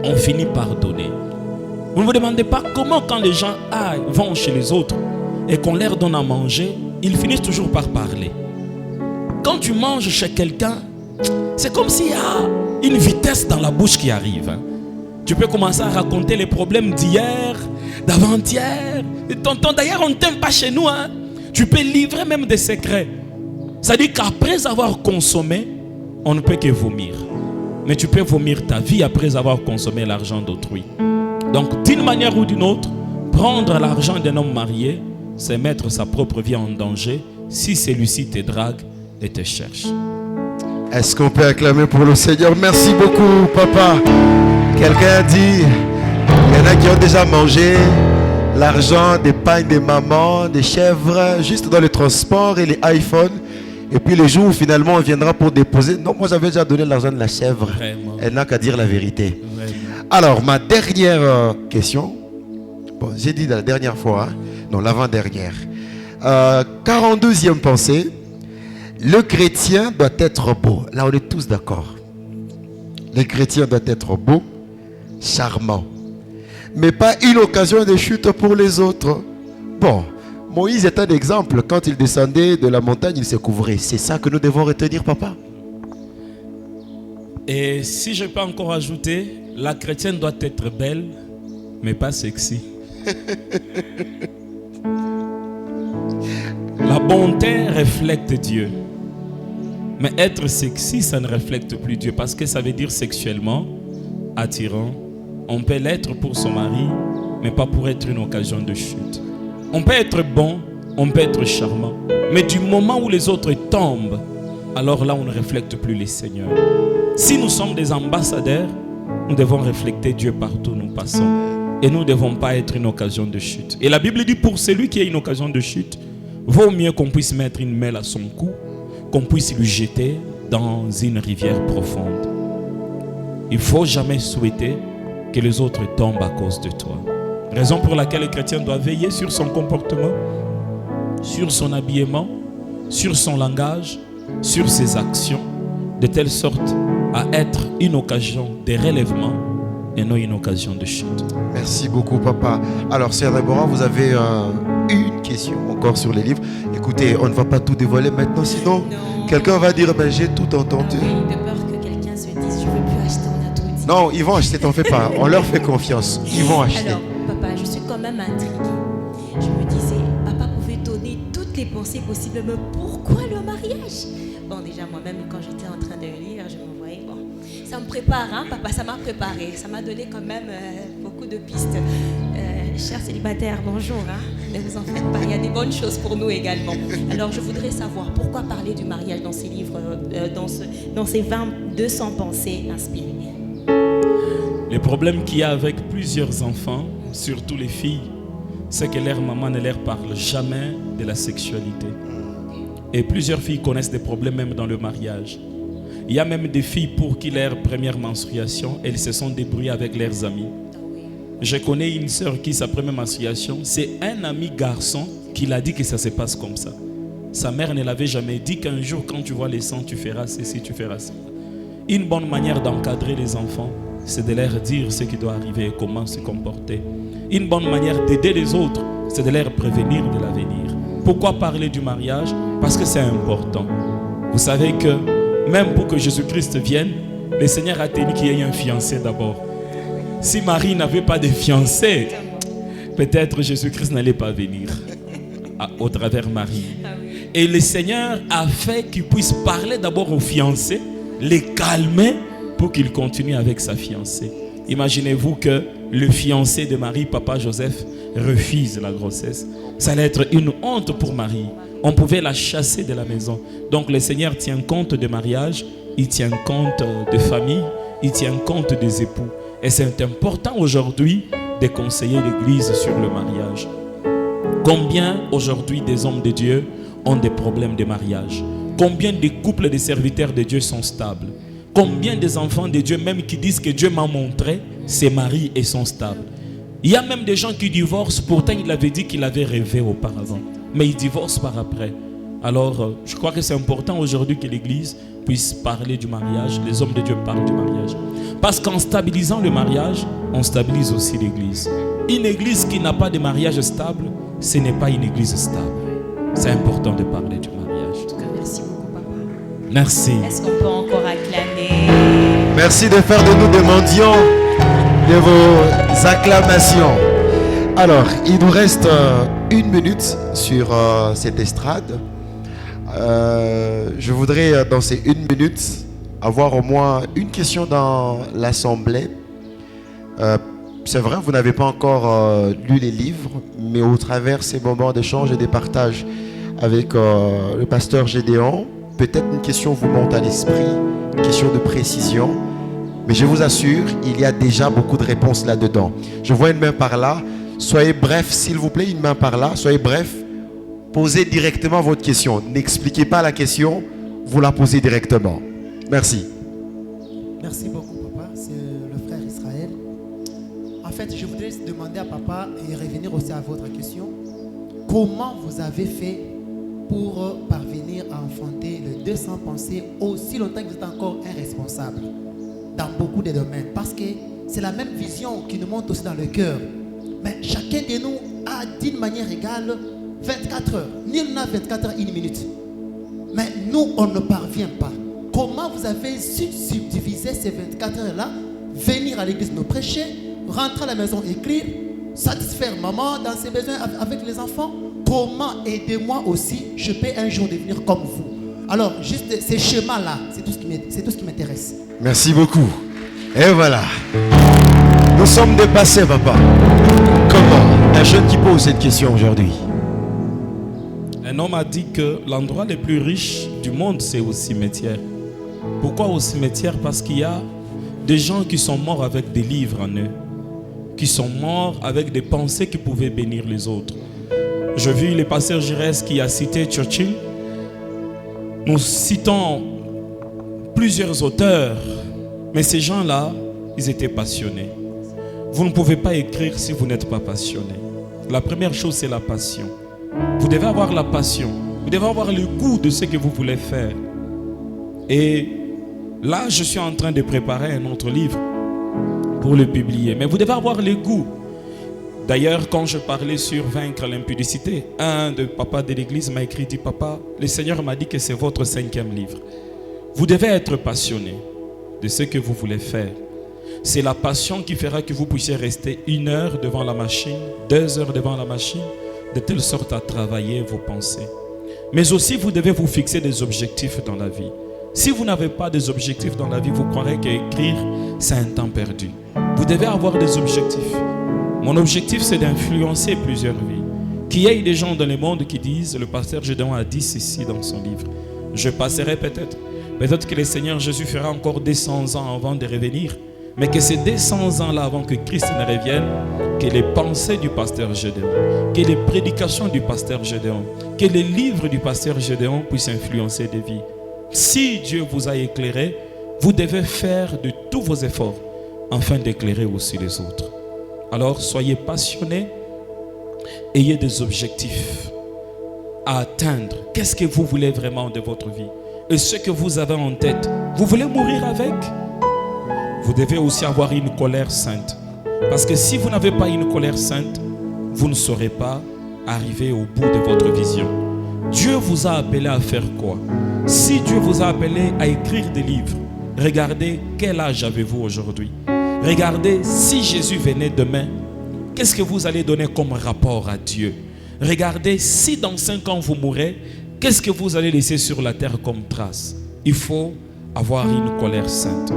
on finit par donner. Vous ne vous demandez pas comment quand les gens vont chez les autres et qu'on leur donne à manger, ils finissent toujours par parler. Quand tu manges chez quelqu'un, c'est comme s'il y a une vitesse dans la bouche qui arrive. Tu peux commencer à raconter les problèmes d'hier, d'avant-hier. Tonton, d'ailleurs, on ne t'aime pas chez nous. Hein? Tu peux livrer même des secrets. C'est-à-dire qu'après avoir consommé, on ne peut que vomir. Mais tu peux vomir ta vie après avoir consommé l'argent d'autrui. Donc, d'une manière ou d'une autre, prendre l'argent d'un homme marié, c'est mettre sa propre vie en danger si celui-ci te drague et te cherche. Est-ce qu'on peut acclamer pour le Seigneur? Merci beaucoup, papa. Quelqu'un a dit, il y en a qui ont déjà mangé l'argent des pagnes des mamans, des chèvres, juste dans le transport et les iPhones. Et puis le jour où finalement on viendra pour déposer, non, moi j'avais déjà donné l'argent de la chèvre. Vraiment. Elle n'a qu'à dire la vérité. Vraiment. Alors, ma dernière question, bon, j'ai dit la dernière fois, hein? Non, l'avant-dernière. 42e pensée, le chrétien doit être beau. Là, on est tous d'accord. Le chrétien doit être beau, charmant, mais pas une occasion de chute pour les autres. Bon, Moïse est un exemple. Quand il descendait de la montagne, il se couvrait. C'est ça que nous devons retenir, papa. Et si je peux encore ajouter, la chrétienne doit être belle, mais pas sexy. La bonté reflète Dieu. Mais être sexy, ça ne reflète plus Dieu. Parce que ça veut dire sexuellement attirant. On peut l'être pour son mari, mais pas pour être une occasion de chute. On peut être bon, on peut être charmant. Mais du moment où les autres tombent, alors là, on ne reflète plus les seigneurs. Si nous sommes des ambassadeurs, nous devons refléter Dieu partout où nous passons. Et nous ne devons pas être une occasion de chute. Et la Bible dit, pour celui qui a une occasion de chute, vaut mieux qu'on puisse mettre une mêle à son cou, qu'on puisse lui jeter dans une rivière profonde. Il ne faut jamais souhaiter que les autres tombent à cause de toi. Raison pour laquelle le chrétien doit veiller sur son comportement, sur son habillement, sur son langage, sur ses actions, de telle sorte à être une occasion de relèvement et non une occasion de chute. Merci beaucoup, papa. Alors, Sœur Déborah, vous avez une question encore sur les livres. Écoutez, on ne va pas tout dévoiler maintenant, sinon Non. quelqu'un va dire, ben, j'ai tout entendu. Oui, de peur que quelqu'un se dise, je ne veux plus acheter, on a tout dit. Non, ils vont acheter, t'en fais pas. On leur fait confiance. Ils vont acheter. Alors, papa, je suis quand même intriguée. Je me disais, papa pouvait donner toutes les pensées possibles, mais pourquoi le mariage? Bon, déjà, moi-même, quand j'étais en train de lire, je me voyais, bon, ça me prépare, hein, papa, ça m'a préparé. Ça m'a donné quand même beaucoup de pistes. Chers célibataires, bonjour, hein, ne vous en faites pas, il y a des bonnes choses pour nous également. Alors, je voudrais savoir, pourquoi parler du mariage dans ces livres, dans ces 200 pensées inspirées? Le problème qu'il y a avec plusieurs enfants, surtout les filles, c'est que leur maman ne leur parle jamais de la sexualité. Et plusieurs filles connaissent des problèmes même dans le mariage. Il y a même des filles pour qui leur première menstruation, elles se sont débrouillées avec leurs amis. Je connais une sœur qui, sa première menstruation, c'est un ami garçon qui l'a dit que ça se passe comme ça. Sa mère ne l'avait jamais dit qu'un jour, quand tu vois les sangs, tu feras ceci, tu feras ça. Une bonne manière d'encadrer les enfants, c'est de leur dire ce qui doit arriver et comment se comporter. Une bonne manière d'aider les autres, c'est de leur prévenir de l'avenir. Pourquoi parler du mariage? Parce que c'est important. Vous savez que même pour que Jésus-Christ vienne, le Seigneur a tenu qu'il y ait un fiancé d'abord. Si Marie n'avait pas de fiancé, peut-être Jésus-Christ n'allait pas venir au travers Marie. Et le Seigneur a fait qu'il puisse parler d'abord aux fiancés, les calmer pour qu'il continue avec sa fiancée. Imaginez-vous que le fiancé de Marie, papa Joseph, refuse la grossesse. Ça allait être une honte pour Marie. On pouvait la chasser de la maison. Donc le Seigneur tient compte des mariages, il tient compte des familles, il tient compte des époux. Et c'est important aujourd'hui de conseiller l'Église sur le mariage. Combien aujourd'hui des hommes de Dieu ont des problèmes de mariage? Combien de couples de serviteurs de Dieu sont stables? Combien des enfants de Dieu même qui disent que Dieu m'a montré ses maris et sont stables? Il y a même des gens qui divorcent, pourtant il avait dit qu'il avait rêvé auparavant. Mais ils divorcent par après. Alors, je crois que c'est important aujourd'hui que l'Église puisse parler du mariage, les hommes de Dieu parlent du mariage. Parce qu'en stabilisant le mariage, on stabilise aussi l'Église. Une Église qui n'a pas de mariage stable, ce n'est pas une Église stable. C'est important de parler du mariage. En tout cas, merci beaucoup, papa. Merci. Est-ce qu'on peut encore acclamer? Merci de faire de nous des mendiants de vos acclamations. Alors, il nous reste 1 minute sur cette estrade. Je voudrais, dans ces 1 minute, avoir au moins une question dans l'assemblée. C'est vrai, vous n'avez pas encore lu les livres, mais au travers ces moments d'échange et de partage avec le pasteur Gédéon, peut-être une question vous monte à l'esprit, une question de précision. Mais je vous assure, il y a déjà beaucoup de réponses là-dedans. Je vois une main par là. Soyez bref, s'il vous plaît, une main par là. Soyez bref. Posez directement votre question. N'expliquez pas la question, vous la posez directement. Merci. Merci beaucoup, papa. C'est le frère Israël. En fait, je voudrais demander à papa et revenir aussi à votre question. Comment vous avez fait pour parvenir à enfanter les 200 pensées aussi longtemps que vous êtes encore un responsable dans beaucoup de domaines? Parce que c'est la même vision qui nous monte aussi dans le cœur. Mais chacun de nous a d'une manière égale 24 heures. Nul n'a 24 heures, 1 minute. Mais nous, on ne parvient pas. Comment vous avez su subdiviser ces 24 heures-là, venir à l'église nous prêcher, rentrer à la maison écrire, satisfaire maman dans ses besoins avec les enfants? Comment, aidez-moi aussi, je peux un jour devenir comme vous? Alors, juste ces schémas-là, c'est tout ce qui m'intéresse. Merci beaucoup. Et voilà. Nous sommes dépassés, papa. Comment? Un jeune qui pose cette question aujourd'hui. Un homme a dit que l'endroit le plus riche du monde, c'est au cimetière. Pourquoi au cimetière? Parce qu'il y a des gens qui sont morts avec des livres en eux, qui sont morts avec des pensées qui pouvaient bénir les autres. J'ai vu le pasteur Giresse qui a cité Churchill. Nous citons plusieurs auteurs, mais ces gens-là, ils étaient passionnés. Vous ne pouvez pas écrire si vous n'êtes pas passionné. La première chose, c'est la passion. Vous devez avoir la passion. Vous devez avoir le goût de ce que vous voulez faire. Et là, je suis en train de préparer un autre livre pour le publier. Mais vous devez avoir le goût. D'ailleurs, quand je parlais sur vaincre l'impudicité, un de papa de l'église m'a écrit, dit, papa, le Seigneur m'a dit que c'est votre 5e livre. Vous devez être passionné de ce que vous voulez faire. C'est la passion qui fera que vous puissiez rester 1 heure devant la machine, 2 heures devant la machine, de telle sorte à travailler vos pensées. Mais aussi, vous devez vous fixer des objectifs dans la vie. Si vous n'avez pas des objectifs dans la vie, vous croirez qu'écrire, c'est un temps perdu. Vous devez avoir des objectifs. Mon objectif, c'est d'influencer plusieurs vies. Qu'il y ait des gens dans le monde qui disent, le pasteur Gédéon a dit ceci dans son livre. Je passerai peut-être. Peut-être que le Seigneur Jésus fera encore 200 ans avant de revenir. Mais que ces 200 ans-là, avant que Christ ne revienne, que les pensées du pasteur Gédéon, que les prédications du pasteur Gédéon, que les livres du pasteur Gédéon puissent influencer des vies. Si Dieu vous a éclairé, vous devez faire de tous vos efforts afin d'éclairer aussi les autres. Alors, soyez passionnés, ayez des objectifs à atteindre. Qu'est-ce que vous voulez vraiment de votre vie? Et ce que vous avez en tête, vous voulez mourir avec? Vous devez aussi avoir une colère sainte. Parce que si vous n'avez pas une colère sainte, vous ne saurez pas arriver au bout de votre vision. Dieu vous a appelé à faire quoi? Si Dieu vous a appelé à écrire des livres, regardez quel âge avez-vous aujourd'hui. Regardez si Jésus venait demain, qu'est-ce que vous allez donner comme rapport à Dieu? Regardez si dans 5 ans vous mourrez, qu'est-ce que vous allez laisser sur la terre comme trace? Il faut avoir une colère sainte.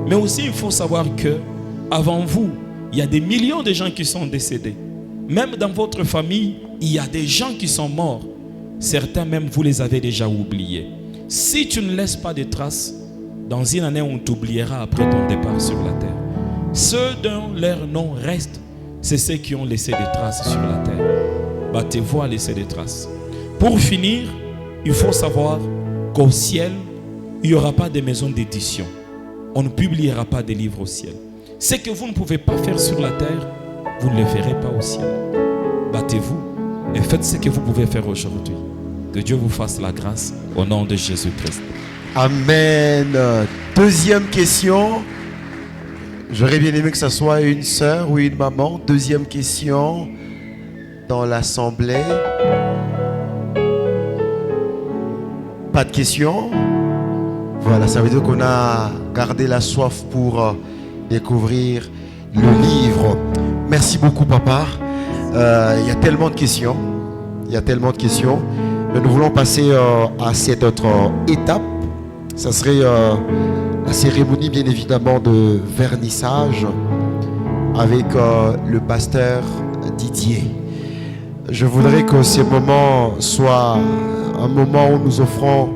Mais aussi, il faut savoir que avant vous, il y a des millions de gens qui sont décédés. Même dans votre famille, il y a des gens qui sont morts. Certains même, vous les avez déjà oubliés. Si tu ne laisses pas de traces, dans une année, on t'oubliera après ton départ sur la terre. Ceux dont leur nom reste, c'est ceux qui ont laissé des traces sur la terre. Battez-vous à laisser des traces. Pour finir, il faut savoir qu'au ciel, il n'y aura pas de maison d'édition. On ne publiera pas des livres au ciel. Ce que vous ne pouvez pas faire sur la terre, vous ne le ferez pas au ciel. Battez-vous et faites ce que vous pouvez faire aujourd'hui. Que Dieu vous fasse la grâce au nom de Jésus-Christ. Amen. Deuxième question. J'aurais bien aimé que ce soit une sœur ou une maman. Deuxième question dans l'assemblée. Pas de questions? Voilà, ça veut dire qu'on a gardé la soif pour découvrir le livre. Merci beaucoup, papa. Il y a tellement de questions. Il y a tellement de questions. Mais nous voulons passer à cette autre étape. Ça serait la cérémonie, bien évidemment, de vernissage avec le pasteur Didier. Je voudrais que ce moment soit un moment où nous offrons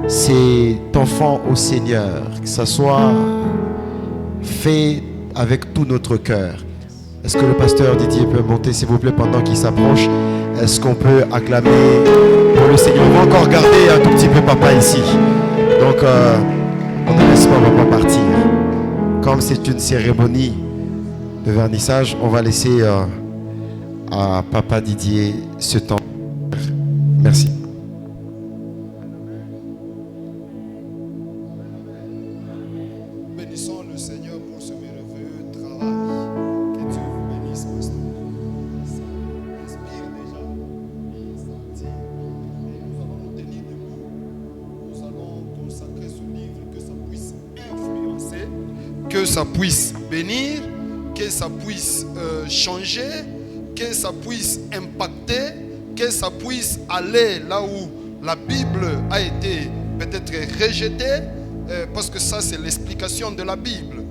cet enfant au Seigneur, que ça soit fait avec tout notre cœur. Est-ce que le pasteur Didier peut monter, s'il vous plaît, pendant qu'il s'approche? Est-ce qu'on peut acclamer pour le Seigneur? On va encore garder un tout petit peu papa ici. Donc, on ne laisse pas papa partir. Comme c'est une cérémonie de vernissage, on va laisser à papa Didier ce temps. Merci. Bénissons le Seigneur pour ce merveilleux travail. Que Dieu vous bénisse, pasteur. Respire déjà. Et nous allons nous tenir debout. Nous allons consacrer ce livre, que ça puisse influencer, que ça puisse bénir, que ça puisse changer, que ça puisse impacter, que ça puisse aller là où la Bible a été peut-être rejetée, parce que ça c'est l'explication de la Bible,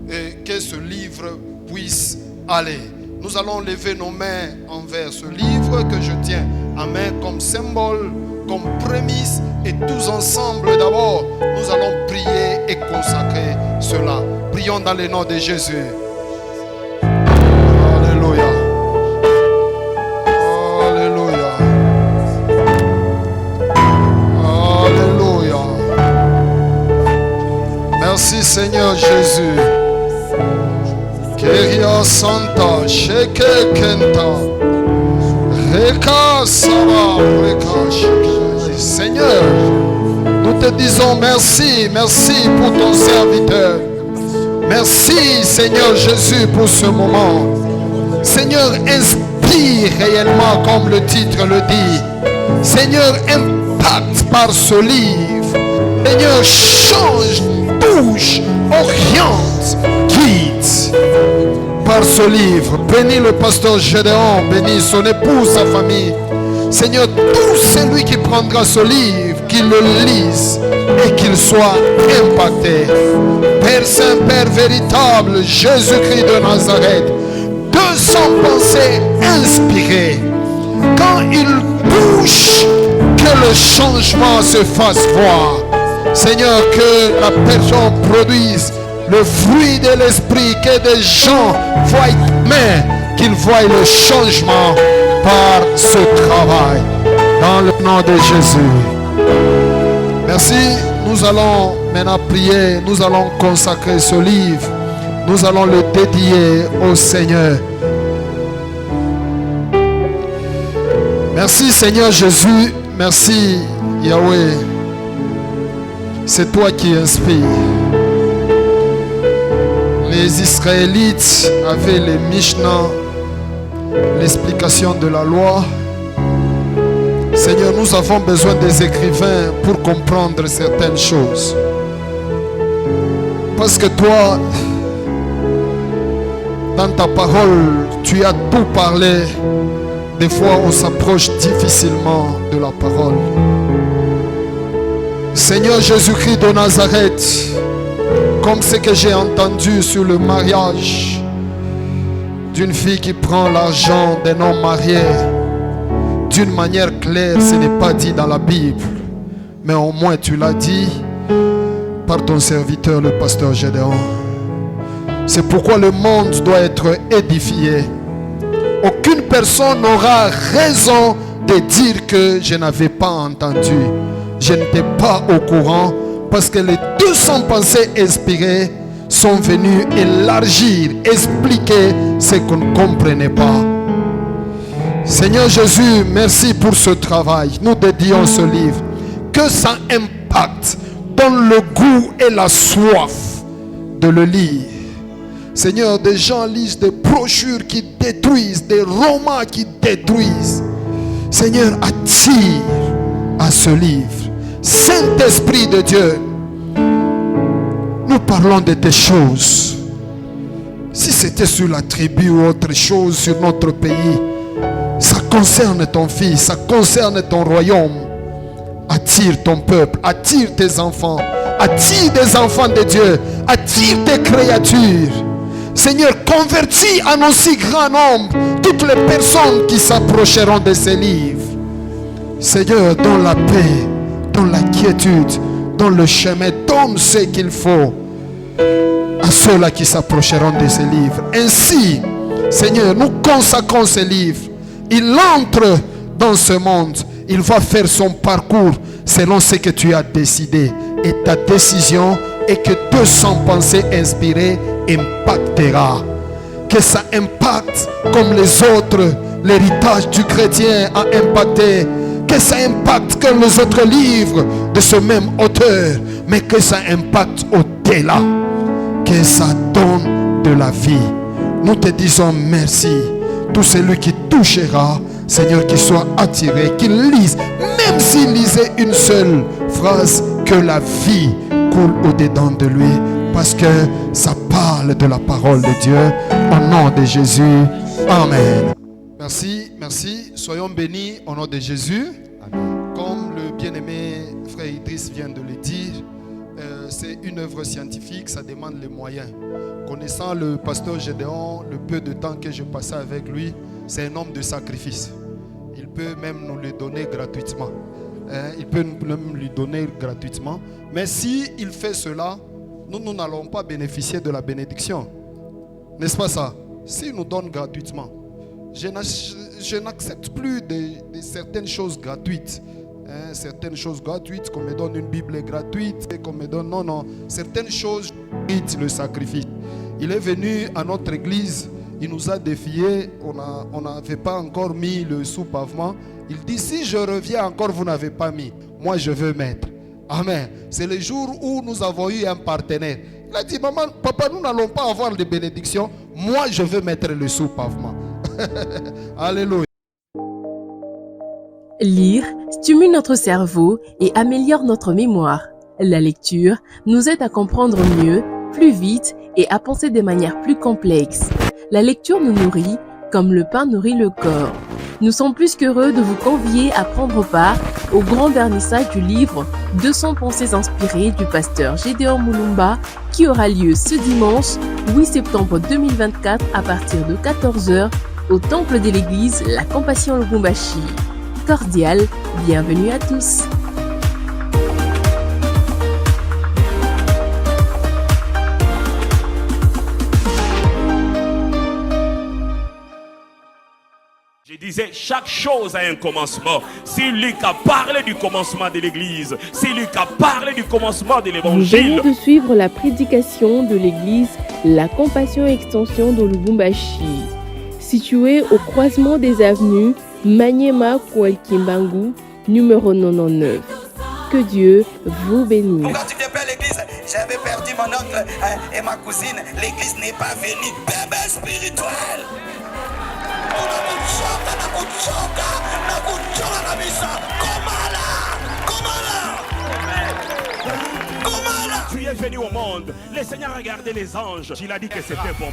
et que ce livre puisse aller. Nous allons lever nos mains envers ce livre que je tiens à main comme symbole, comme prémisse, et tous ensemble d'abord nous allons prier et consacrer cela. Prions dans le nom de Jésus. Alléluia. Alléluia. Alléluia. Merci Seigneur Jésus. Keria Santa, Sheke Kenta, Reka Sara, Reka Sheke. Seigneur, nous te disons merci, merci pour ton serviteur. Merci Seigneur Jésus pour ce moment. Seigneur, inspire réellement comme le titre le dit. Seigneur, impacte par ce livre. Seigneur, change, touche, oriente, guide par ce livre. Bénis le pasteur Gédéon, bénis son épouse, sa famille. Seigneur, tout celui qui prendra ce livre, qu'il le lise et qu'il soit impacté. Père Saint, Père véritable, Jésus-Christ de Nazareth, 200 pensées inspirées. Quand il touche, que le changement se fasse voir. Seigneur, que la personne produise le fruit de l'esprit, que des gens voient, mais qu'ils voient le changement par ce travail. Dans le nom de Jésus. Merci. Nous allons maintenant prier. Nous allons consacrer ce livre. Nous allons le dédier au Seigneur. Merci Seigneur Jésus. Merci Yahweh. C'est toi qui inspires. Les Israélites avaient les Mishnah, l'explication de la loi. Seigneur, nous avons besoin des écrivains pour comprendre certaines choses. Parce que toi, dans ta parole, tu as tout parlé. Des fois, on s'approche difficilement de la parole. Seigneur Jésus-Christ de Nazareth, comme ce que j'ai entendu sur le mariage d'une fille qui prend l'argent d'un homme marié, d'une manière claire, ce n'est pas dit dans la Bible, mais au moins tu l'as dit par ton serviteur, le pasteur Gédéon. C'est pourquoi le monde doit être édifié. Aucune personne n'aura raison de dire que je n'avais pas entendu. Je n'étais pas au courant, parce que les 200 pensées inspirées sont venues élargir, expliquer ce qu'on ne comprenait pas. Seigneur Jésus, merci pour ce travail. Nous dédions ce livre. Que ça impacte, donne le goût et la soif de le lire. Seigneur, des gens lisent des brochures qui détruisent, des romans qui détruisent. Seigneur, attire à ce livre. Saint-Esprit de Dieu, nous parlons de tes choses. Si c'était sur la tribu ou autre chose, sur notre pays, ça concerne ton fils, ça concerne ton royaume. Attire ton peuple, attire tes enfants, attire des enfants de Dieu, attire tes créatures. Seigneur, convertis en aussi grand nombre toutes les personnes qui s'approcheront de ces livres. Seigneur, donne la paix, donne la quiétude, donne le chemin, donne ce qu'il faut à ceux-là qui s'approcheront de ces livres. Ainsi, Seigneur, nous consacrons ces livres. Il entre dans ce monde. Il va faire son parcours selon ce que tu as décidé. Et ta décision est que 200 pensées inspirées impactera. Que ça impacte comme les autres. L'héritage du chrétien a impacté. Que ça impacte comme les autres livres de ce même auteur. Mais que ça impacte au-delà. Que ça donne de la vie. Nous te disons merci. Tout celui qui touchera, Seigneur, qu'il soit attiré, qu'il lise, même s'il lisait une seule phrase, que la vie coule au-dedans de lui, parce que ça parle de la parole de Dieu. Au nom de Jésus, Amen. Merci, merci. Soyons bénis au nom de Jésus. Amen. Comme le bien-aimé frère Idriss vient de le dire, c'est une œuvre scientifique, ça demande les moyens. Connaissant le pasteur Gédéon, le peu de temps que je passais avec lui, c'est un homme de sacrifice. Il peut même nous le donner gratuitement. Il peut même lui donner gratuitement. Mais si il fait cela, nous n'allons pas bénéficier de la bénédiction. N'est-ce pas ça? S'il nous donne gratuitement, je n'accepte plus de certaines choses gratuites. Certaines choses gratuites, qu'on me donne une Bible gratuite, qu'on me donne... Non, certaines choses méritent le sacrifice. Il est venu à notre église, il nous a défiés, on n'avait pas encore mis le sous-pavement. Il dit, si je reviens encore, vous n'avez pas mis. Moi, je veux mettre. Amen. C'est le jour où nous avons eu un partenaire. Il a dit, maman, papa, nous n'allons pas avoir de bénédiction. Moi, je veux mettre le sous-pavement. Alléluia. Lire stimule notre cerveau et améliore notre mémoire. La lecture nous aide à comprendre mieux, plus vite et à penser de manière plus complexe. La lecture nous nourrit comme le pain nourrit le corps. Nous sommes plus qu'heureux de vous convier à prendre part au grand vernissage du livre 200 pensées inspirées du pasteur Gédéon Moulumba qui aura lieu ce dimanche 8 septembre 2024 à partir de 14h au temple de l'église La Compassion Lubumbashi. Cordial, bienvenue à tous. Je disais, chaque chose a un commencement. C'est lui qui a parlé du commencement de l'église. C'est lui qui a parlé du commencement de Vous l'évangile. venez de suivre la prédication de l'église La Compassion Extension de Lubumbashi, située au croisement des avenues Maniema Kouel-Kimbangu, numéro 99. Que Dieu vous bénisse. Pourquoi tu te perds l'église? J'avais perdu mon oncle et ma cousine. L'église n'est pas venue. Bébé spirituel. Tu es venu au monde. Le Seigneur a regardé les anges. Il a dit que c'était bon.